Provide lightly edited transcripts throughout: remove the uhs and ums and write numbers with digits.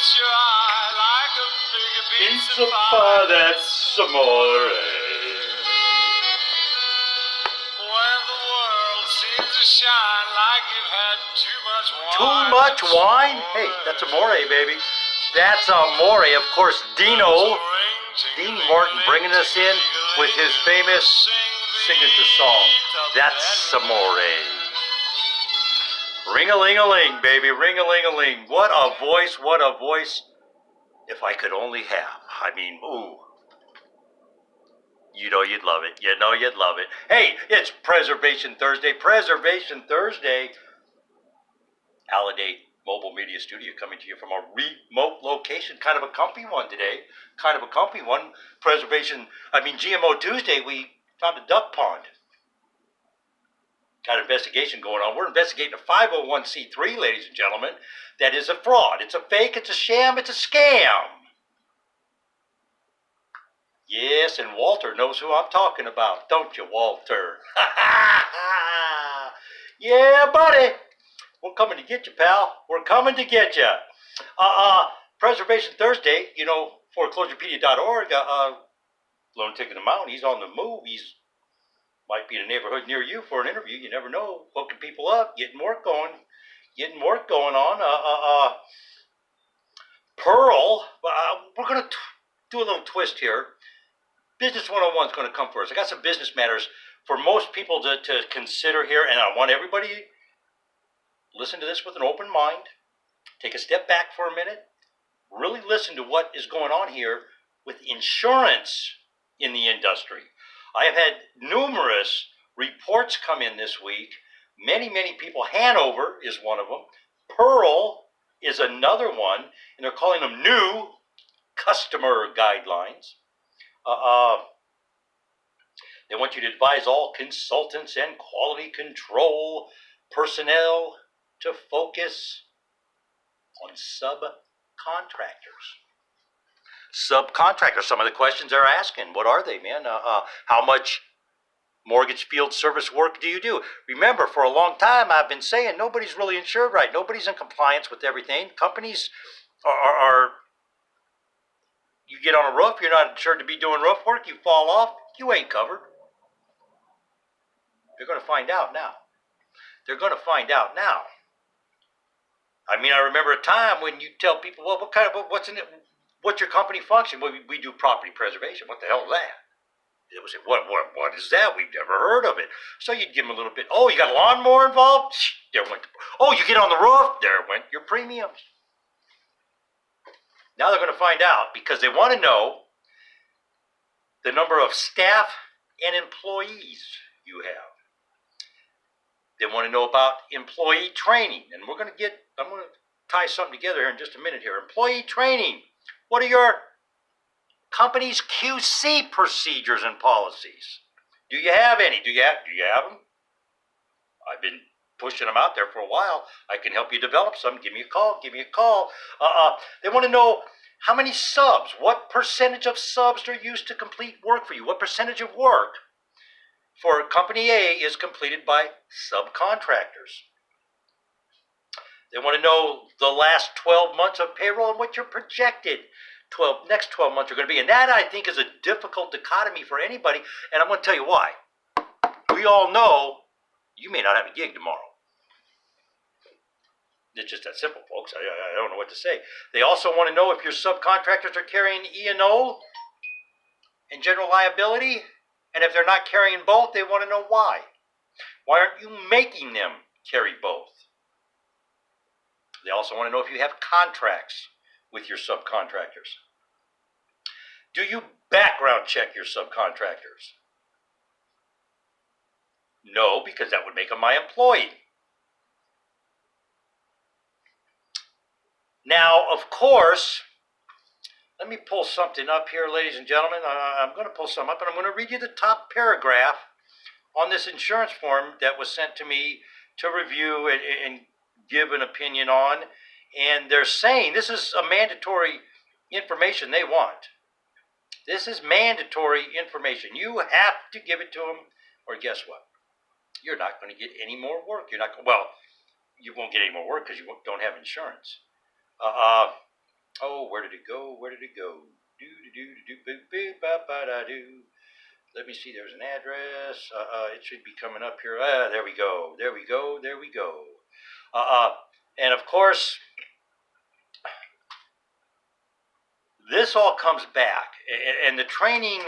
catch your eye like a big Piece of pie, that's amore. When the world seems to shine like you've had too much wine. Too much wine? Hey, that's amore, baby. That's amore. Of course, Dean Martin bringing us in with his famous signature song. That's amore. Ring-a-ling-a-ling, baby, ring-a-ling-a-ling. What a voice, what a voice. If I could only have. I mean, ooh. You know you'd love it. You know you'd love it. Hey, it's Preservation Thursday. Preservation Thursday. Aladay Mobile Media Studio coming to you from a remote location. Kind of a comfy one today. Kind of a comfy one. GMO Tuesday, we found a duck pond. Got an investigation going on. We're investigating a 501c3, ladies and gentlemen. That is a fraud. It's a fake. It's a sham. It's a scam. Yes, and Walter knows who I'm talking about, don't you, Walter? Yeah, buddy. We're coming to get you, pal. We're coming to get you. Preservation Thursday, you know, foreclosurepedia.org. Loan Ticket Amount, he's on the move. He's might be in a neighborhood near you for an interview. You never know. Hooking people up, getting work going on. Pearl, we're going to do a little twist here. Business 101 is going to come first. I got some business matters for most people to consider here, and I want everybody to listen to this with an open mind. Take a step back for a minute. Really listen to what is going on here with insurance in the industry. I have had numerous reports come in this week. Many people. Hanover is one of them. Pearl is another one, and they're calling them new customer guidelines. They want you to advise all consultants and quality control personnel to focus on subcontractors. Subcontractors, some of the questions they're asking, what are they, man? How much mortgage field service work do you do? Remember, for a long time, I've been saying nobody's really insured right. Nobody's in compliance with everything. Companies are you get on a roof, you're not insured to be doing roof work, you fall off, you ain't covered. They're going to find out now. They're going to find out now. I mean, I remember a time when you tell people, well, what's your company function? Well, we do property preservation. What the hell is that? They would say, what is that? We've never heard of it. So you'd give them a little bit. Oh, you got a lawnmower involved? There went. Oh, you get on the roof? There went your premiums. Now they're going to find out because they want to know the number of staff and employees you have. They want to know about employee training. And I'm going to tie something together here in just a minute here. Employee training. What are your company's QC procedures and policies? Do you have any? Do you have them? I've been pushing them out there for a while. I can help you develop some. Give me a call. They want to know how many subs, what percentage of subs are used to complete work for you? What percentage of work for company A is completed by subcontractors? They want to know the last 12 months of payroll and what your projected next 12 months are going to be. And that, I think, is a difficult dichotomy for anybody. And I'm going to tell you why. We all know you may not have a gig tomorrow. It's just that simple, folks. I don't know what to say. They also want to know if your subcontractors are carrying E&O and general liability. And if they're not carrying both, they want to know why. Why aren't you making them carry both? They also want to know if you have contracts with your subcontractors. Do you background check your subcontractors? No, because that would make them my employee. Now, of course, let me pull something up here, ladies and gentlemen. I'm going to pull something up, and I'm going to read you the top paragraph on this insurance form that was sent to me to review and give an opinion on. And they're saying this is a mandatory information they want. This is mandatory information. You have to give it to them, or guess what? You're not going to get any more work. You won't get any more work because you don't have insurance. Oh, where did it go? Where did it go? Do-do-do-do-do-boo-boo-ba-ba-da-do. Let me see. There's an address. It should be coming up here. There we go. There we go. There we go. And of course, this all comes back. And the training,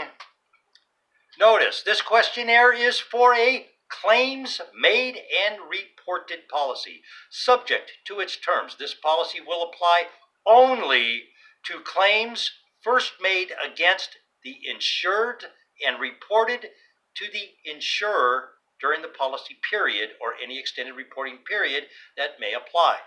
notice, this questionnaire is for a claims made and reported policy, subject to its terms. This policy will apply only to claims first made against the insured and reported to the insurer during the policy period or any extended reporting period that may apply.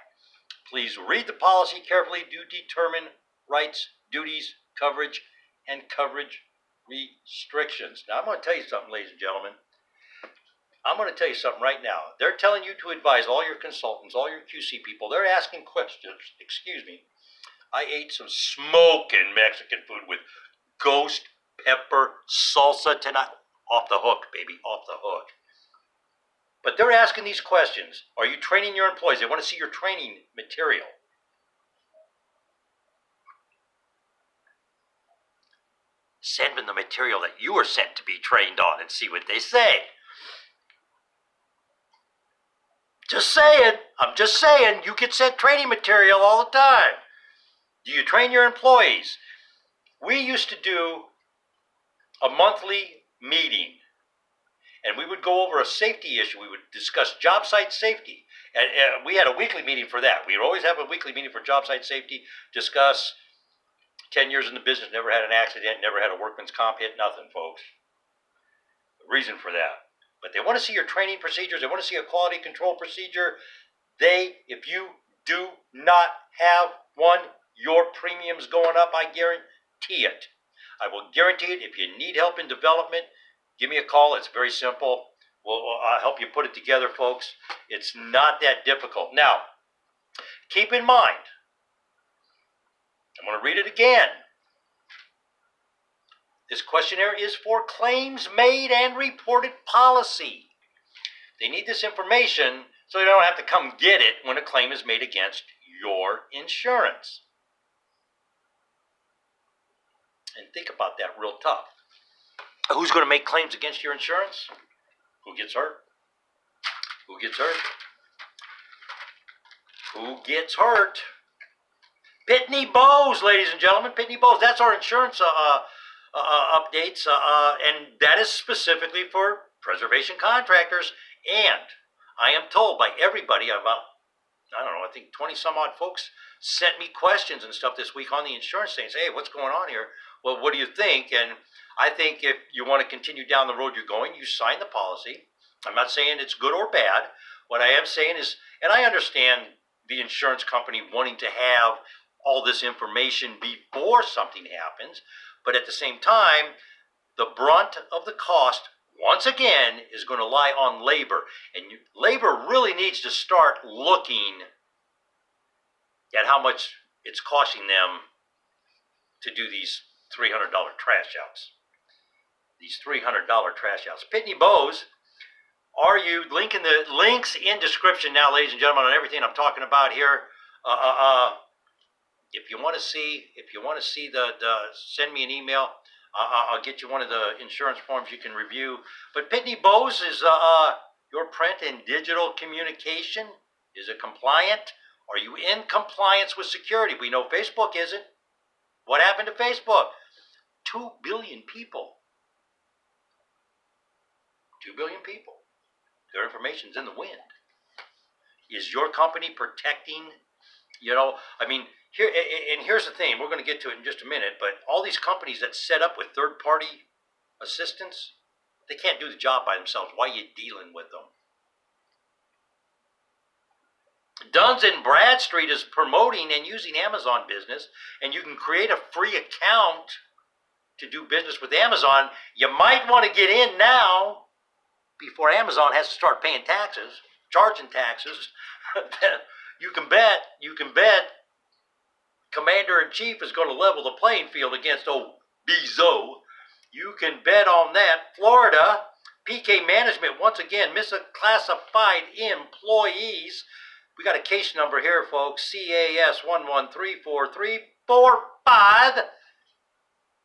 Please read the policy carefully to determine rights, duties, coverage, and coverage restrictions. Now, I'm going to tell you something, ladies and gentlemen. I'm going to tell you something right now. They're telling you to advise all your consultants, all your QC people. They're asking questions. Excuse me. I ate some smoking Mexican food with ghost pepper salsa tonight. Off the hook, baby, off the hook. But they're asking these questions. Are you training your employees? They want to see your training material. Send them the material that you were sent to be trained on and see what they say. Just saying. I'm just saying. You get sent training material all the time. Do you train your employees? We used to do a monthly meeting, and we would go over a safety issue. We would discuss job site safety. And we had a weekly meeting for that. We would always have a weekly meeting for job site safety, discuss 10 years in the business, never had an accident, never had a workman's comp hit, nothing, folks. The reason for that. But they want to see your training procedures. They want to see a quality control procedure. If you do not have one, your premium's going up, I guarantee it. I will guarantee it. If you need help in development, give me a call. It's very simple. I'll help you put it together, folks. It's not that difficult. Now, keep in mind, I'm going to read it again. This questionnaire is for claims made and reported policy. They need this information so they don't have to come get it when a claim is made against your insurance. And think about that real tough. Who's going to make claims against your insurance? Who gets hurt? Who gets hurt? Who gets hurt? Pitney Bowes, ladies and gentlemen. Pitney Bowes. That's our insurance updates. And that is specifically for preservation contractors. And I am told by everybody, about, I don't know, I think 20 some odd folks sent me questions and stuff this week on the insurance thing. Say, hey, what's going on here? Well, what do you think? And I think if you want to continue down the road you're going, you sign the policy. I'm not saying it's good or bad. What I am saying is, and I understand the insurance company wanting to have all this information before something happens, but at the same time, the brunt of the cost, once again, is going to lie on labor. And labor really needs to start looking at how much it's costing them to do these $300 trash outs. These $300 trash outs. Pitney Bowes, are you linking the links in description now, ladies and gentlemen, on everything I'm talking about here? If you want to see send me an email. I'll get you one of the insurance forms you can review. But Pitney Bowes is your print and digital communication. Is it compliant? Are you in compliance with security? We know Facebook isn't. What happened to Facebook? 2 billion people. 2 billion people. Their information's in the wind. Is your company protecting, here's the thing. We're going to get to it in just a minute, but all these companies that set up with third-party assistance, they can't do the job by themselves. Why are you dealing with them? Duns & Bradstreet is promoting and using Amazon Business, and you can create a free account to do business with Amazon. You might want to get in now before Amazon has to start paying taxes, charging taxes. You can bet Commander-in-Chief is going to level the playing field against old Bezos. You can bet on that. Florida, PK Management, once again, misclassified employees. We got a case number here, folks, CAS 11343. 645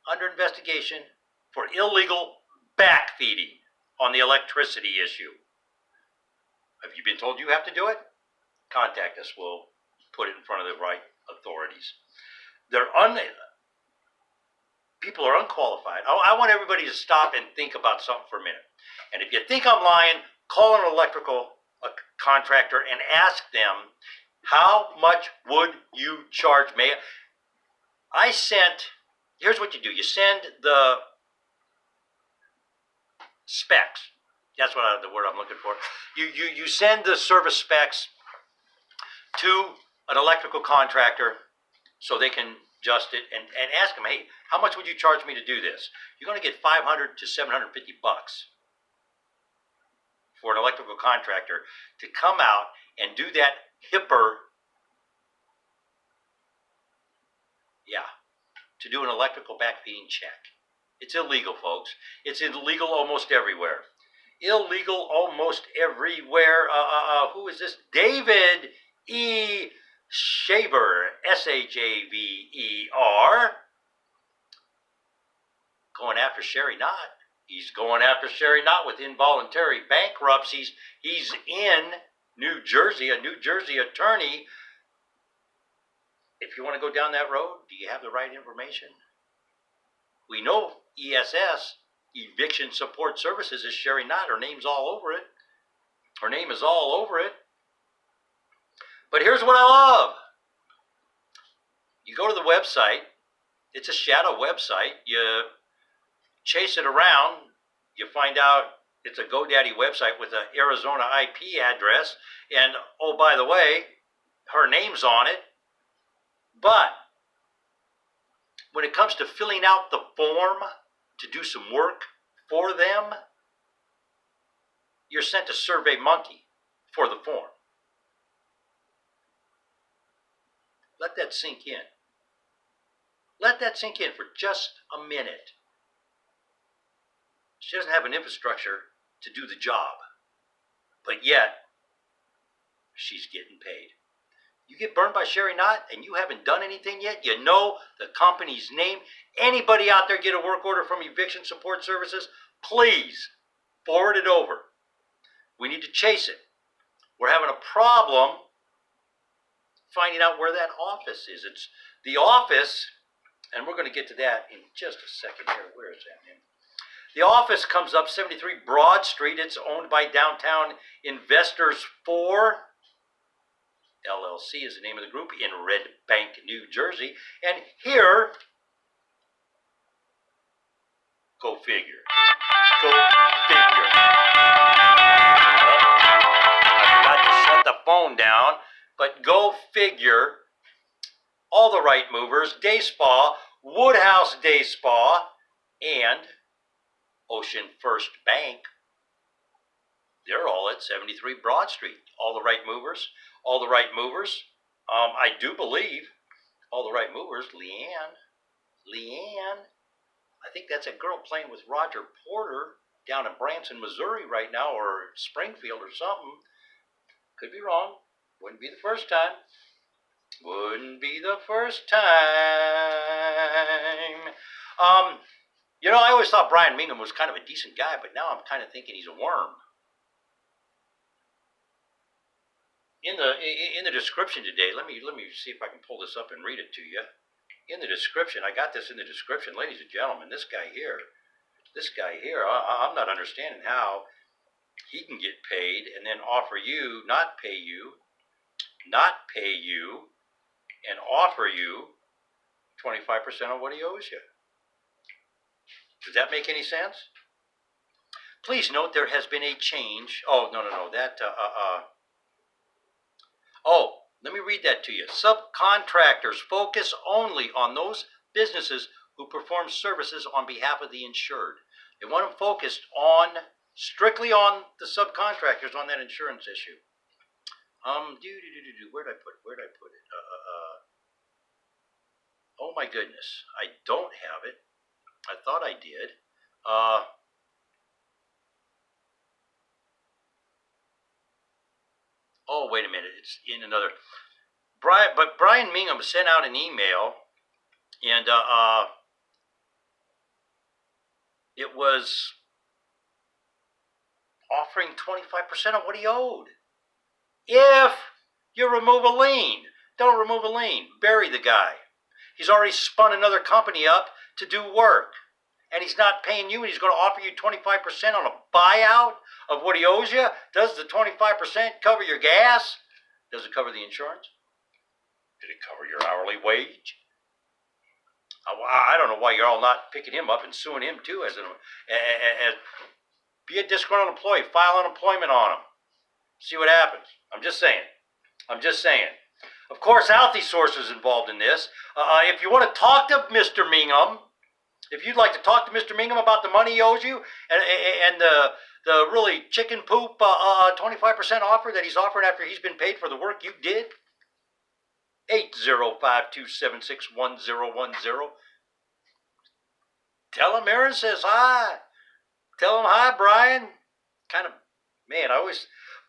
under investigation for illegal backfeeding on the electricity issue. Have you been told you have to do it? Contact us. We'll put it in front of the right authorities. People are unqualified. I want everybody to stop and think about something for a minute. And if you think I'm lying, call an electrical contractor and ask them, how much would you charge me? Here's what you do. You send the specs. That's the word I'm looking for. You send the service specs to an electrical contractor so they can adjust it and ask them, hey, how much would you charge me to do this? You're going to get $500 to $750 for an electrical contractor to come out and do that to do an electrical backfeeding check. It's illegal, folks. It's illegal almost everywhere. Illegal almost everywhere. Who is this? David E. Shaver, Shaver, going after Sherry Knott. He's going after Sherry Knott with involuntary bankruptcies. He's in New Jersey, a New Jersey attorney. If you want to go down that road, do you have the right information? We know ESS, Eviction Support Services, is Sherry Knott. Her name's all over it. Her name is all over it. But here's what I love. You go to the website. It's a shadow website. You chase it around. You find out it's a GoDaddy website with an Arizona IP address. And, oh, by the way, her name's on it. But when it comes to filling out the form to do some work for them, you're sent to SurveyMonkey for the form. Let that sink in. Let that sink in for just a minute. She doesn't have an infrastructure to do the job, but yet she's getting paid. You get burned by Sherry Knott and you haven't done anything yet, you know the company's name. Anybody out there get a work order from Eviction Support Services, please forward it over. We need to chase it. We're having a problem finding out where that office is. It's the office, and we're going to get to that in just a second here. Where is that, man? The office comes up 73 Broad Street. It's owned by Downtown Investors 4 LLC is the name of the group, in Red Bank, New Jersey. And here, go figure. Go figure. I forgot to shut the phone down, but go figure. All the right movers, Day Spa, Woodhouse Day Spa, and Ocean First Bank. They're all at 73 Broad Street. All the right movers. All the right movers. I do believe all the right movers. Leanne. I think that's a girl playing with Roger Porter down in Branson, Missouri right now, or Springfield or something. Could be wrong. Wouldn't be the first time. Wouldn't be the first time. You know, I always thought Brian Mingham was kind of a decent guy, but now I'm kind of thinking he's a worm. In the description today, let me see if I can pull this up and read it to you. In the description, I got this in the description, ladies and gentlemen. This guy here, I'm not understanding how he can get paid and then offer you, not pay you, and offer you 25% of what he owes you. Does that make any sense? Please note there has been a change. Oh, no. Let me read that to you. Subcontractors focus only on those businesses who perform services on behalf of the insured. They want them focused strictly on the subcontractors on that insurance issue. Where'd I put it? Oh my goodness, I don't have it. I thought I did. Oh, wait a minute. It's in another. Brian Mingham sent out an email And it was offering 25% of what he owed. If you remove a lien, don't remove a lien. Bury the guy. He's already spun another company up to do work. And he's not paying you, and he's going to offer you 25% on a buyout of what he owes you. Does the 25% cover your gas? Does it cover the insurance? Did it cover your hourly wage? I don't know why you're all not picking him up and suing him too. As be a disgruntled employee, file unemployment on him. See what happens. I'm just saying. Of course, Alty Source is involved in this. If you want to talk to Mr. Mingham, if you'd like to talk to Mr. Mingham about the money he owes you and the really chicken poop 25% offer that he's offered after he's been paid for the work you did, 805-276-1010. Tell him Aaron says hi. Tell him hi, Brian. Kind of, man,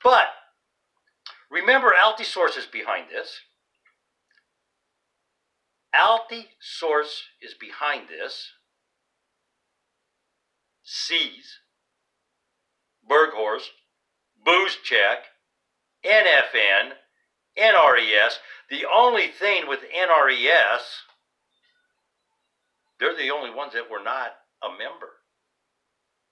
but remember, Alty Source is behind this. Alty Source is behind this. C's, Berghorst, Booze Check, NFN, NRES. The only thing with NRES, they're the only ones that were not a member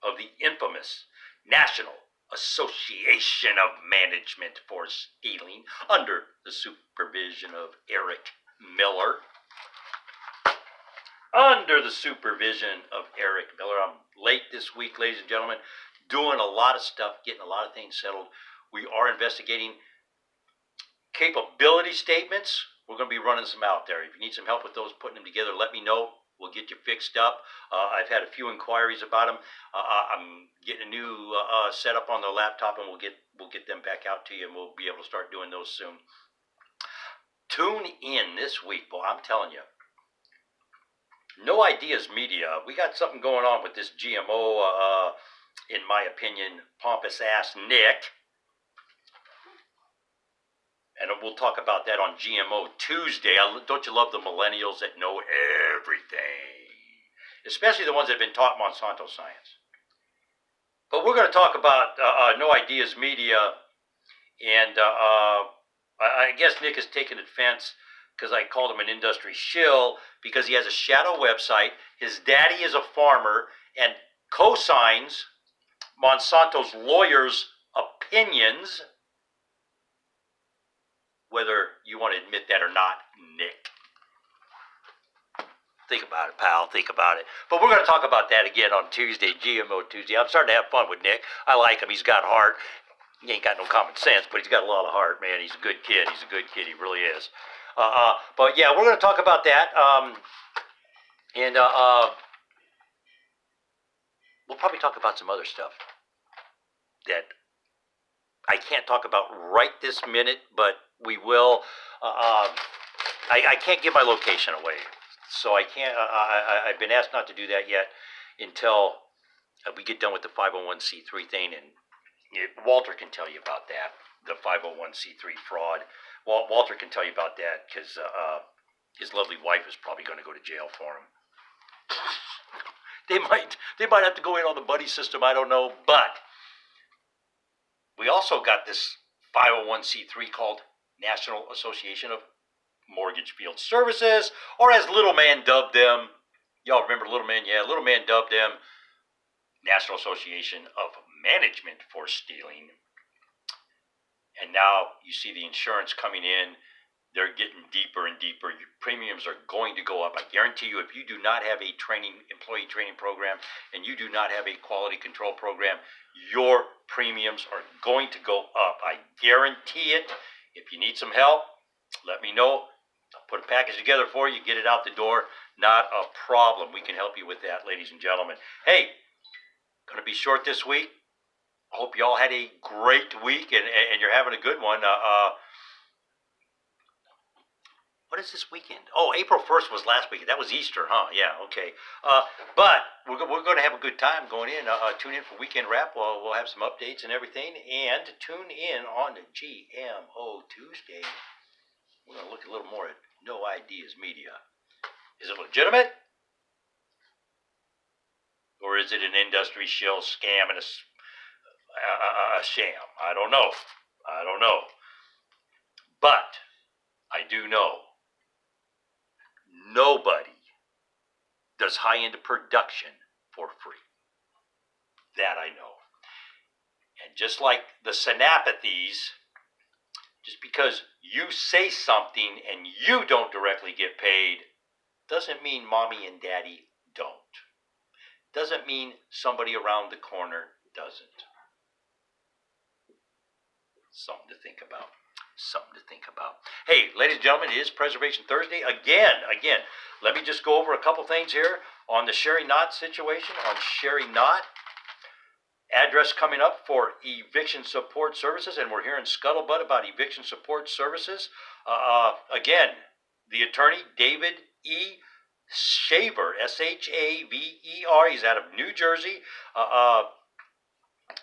of the infamous National Association of Management for Stealing under the supervision of Eric Miller. Under the supervision of Eric Miller. I'm late this week, ladies and gentlemen, doing a lot of stuff, getting a lot of things settled. We are investigating capability statements. We're going to be running some out there. If you need some help with those, putting them together, let me know. We'll get you fixed up. I've had a few inquiries about them. I'm getting a new setup on the laptop, and we'll get them back out to you, and we'll be able to start doing those soon. Tune in this week, boy. I'm telling you. No Ideas Media. We got something going on with this GMO, in my opinion, pompous ass Nick. And we'll talk about that on GMO Tuesday. Don't you love the millennials that know everything? Especially the ones that have been taught Monsanto science. But we're going to talk about No Ideas Media. And I guess Nick has taken offense because I called him an industry shill because he has a shadow website. His daddy is a farmer and co-signs Monsanto's lawyers' opinions. Whether you want to admit that or not, Nick. Think about it, pal. Think about it. But we're going to talk about that again on Tuesday, GMO Tuesday. I'm starting to have fun with Nick. I like him. He's got heart. He ain't got no common sense, but he's got a lot of heart, man. He's a good kid. He's a good kid. He really is. But yeah, we're going to talk about that. We'll probably talk about some other stuff that I can't talk about right this minute, but we will. I can't give my location away, so I can't. I've been asked not to do that yet until we get done with the 501c3 thing, and Walter can tell you about that, the 501c3 fraud. Walter can tell you about that because his lovely wife is probably going to go to jail for him. They might have to go in on the buddy system. I don't know, but we also got this 501c3 called National Association of Mortgage Field Services, or as Little Man dubbed them. Y'all remember Little Man? Yeah, Little Man dubbed them National Association of Management for Stealing. And now you see the insurance coming in. They're getting deeper and deeper. Your premiums are going to go up. I guarantee you, if you do not have a employee training program, and you do not have a quality control program, your premiums are going to go up. I guarantee it. If you need some help, let me know. I'll put a package together for you, get it out the door. Not a problem. We can help you with that, ladies and gentlemen. Hey, going to be short this week. I hope you all had a great week and you're having a good one. What is this weekend? Oh, April 1st was last weekend. That was Easter, huh? Yeah, okay. But we're going to have a good time going in. Tune in for Weekend Wrap. We'll have some updates and everything. And tune in on the GMO Tuesday. We're going to look a little more at No Ideas Media. Is it legitimate? Or is it an industry shill scam and a sham? I don't know. But I do know nobody does high-end production for free. That I know. And just like the synapathies, just because you say something and you don't directly get paid, doesn't mean mommy and daddy don't. Doesn't mean somebody around the corner doesn't. Something to think about. Hey, ladies and gentlemen, it is Preservation Thursday. Again, let me just go over a couple things here on the Sherry Knott situation, on Sherry Knott. Address coming up for eviction support services, and we're hearing scuttlebutt about eviction support services. Again, the attorney, David E. Shaver, Shaver, he's out of New Jersey.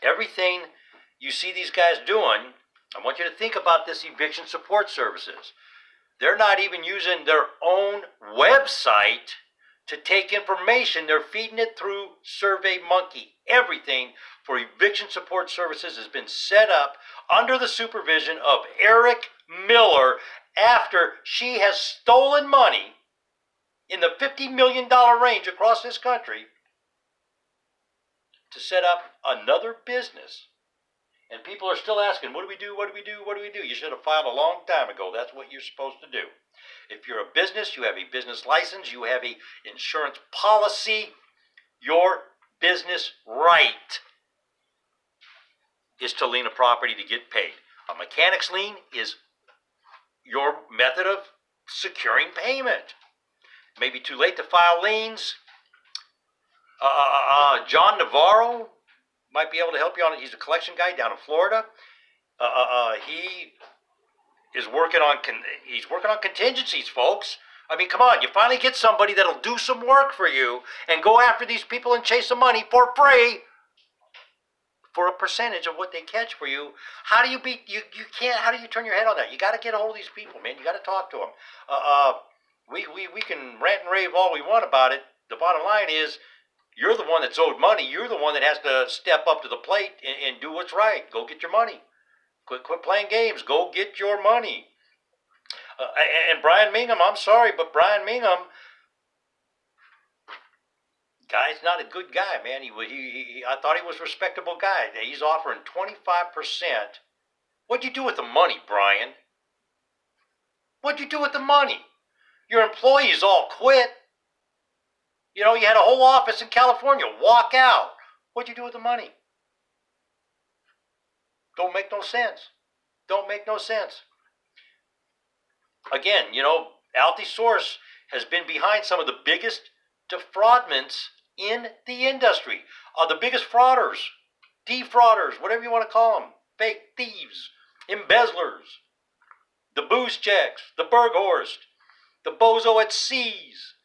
Everything you see these guys doing, I want you to think about this eviction support services. They're not even using their own website to take information. They're feeding it through SurveyMonkey. Everything for eviction support services has been set up under the supervision of Eric Miller after she has stolen money in the $50 million range across this country to set up another business. And people are still asking, what do we do? You should have filed a long time ago. That's what you're supposed to do. If you're a business, you have a business license, you have an insurance policy, your business right is to lien a property to get paid. A mechanic's lien is your method of securing payment. Maybe too late to file liens. John Navarro might be able to help you on it. He's a collection guy down in Florida. He is working on contingencies, folks. I mean, come on, you finally get somebody that'll do some work for you and go after these people and chase some money for free for a percentage of what they catch for you. How do you how do you turn your head on that? You got to get a hold of these people, man. You got to talk to them. We can rant and rave all we want about it. The bottom line is, you're the one that's owed money. You're the one that has to step up to the plate and do what's right. Go get your money. Quit playing games. Go get your money. And Brian Mingham, I'm sorry, but Brian Mingham, guy's not a good guy, man. I thought he was a respectable guy. He's offering 25%. What'd you do with the money, Brian? What'd you do with the money? Your employees all quit. You know, you had a whole office in California walk out. What'd you do with the money? Don't make no sense. Again, you know, Altisource has been behind some of the biggest defraudments in the industry. The biggest defrauders, whatever you want to call them, fake thieves, embezzlers, the booze checks, the Berghorst, the bozo at C's.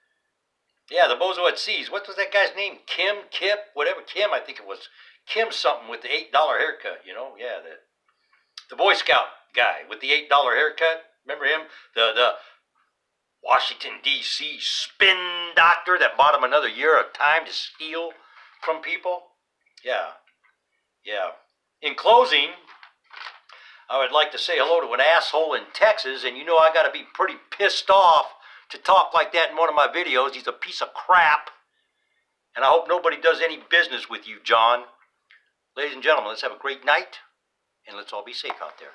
Yeah, the bozo at C's. What was that guy's name? Kip, whatever. Kim, I think it was. Kim something with the $8 haircut, you know? Yeah, the Boy Scout guy with the $8 haircut. Remember him? The Washington, D.C. spin doctor that bought him another year of time to steal from people? Yeah. In closing, I would like to say hello to an asshole in Texas, and you know I got to be pretty pissed off to talk like that in one of my videos. He's a piece of crap, and I hope nobody does any business with you, John. Ladies and gentlemen, let's have a great night, and let's all be safe out there.